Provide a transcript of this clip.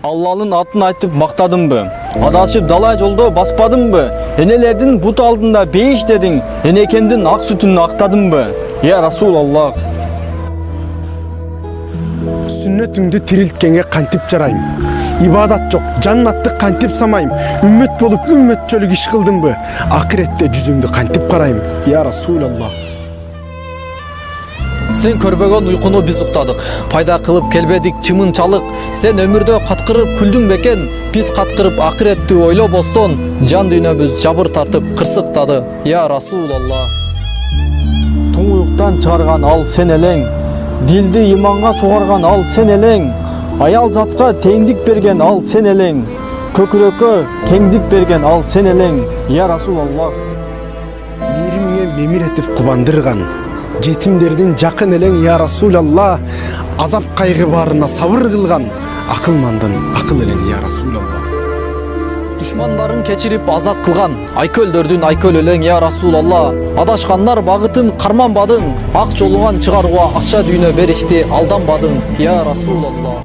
Алланын атын айтып мактадымбы? Адашып далай жолдо баспадымбы? Энелердин бут алдында бейиш дедиң, энекемдин ак сүтүн актадымбы? Я Расулаллах. Сүннөтүңдү тирилткенге кантип жарайм? Ибадат жок, жаннатты кантип самайм? Үммөт болуп үммөтчөлүк иш кылдымбы? Акыретте жүзүңдү кантип карайм? Я Расулаллах. Сен көрбөгөн уйкуну биз уктадык. Пайда кылып келбедик чымынчалык. Сен өмүрдө каткырып күлдүң бекен. Биз каткырып акыретти ойлобостон, жан дүйнөбүз жабыр тартып кырсыктады. Я Расулаллах. Туңуюктан чыгарган ал сен элең. Дилди иманга чугарган ал сен элең. Аял затка теңдик берген ал сен элең. Көкүрөккө кеңдик берген ал сен элең. Я Расулаллах. Мейримиңе мемир этип кубандырган, жетимдердин жакын элең я Расулаллах. Азап кайгы баарына сабыр кылган, акылмандын акыл элең я Расулаллах. Душмандарын кечирип азат кылган, айкөлдөрдүн айкөл элең я Расулаллах. Адашкандар багытын карманбадың, ак жолуңан чыгарууга акча дүйнө беришти, алданбадың я Расулаллах.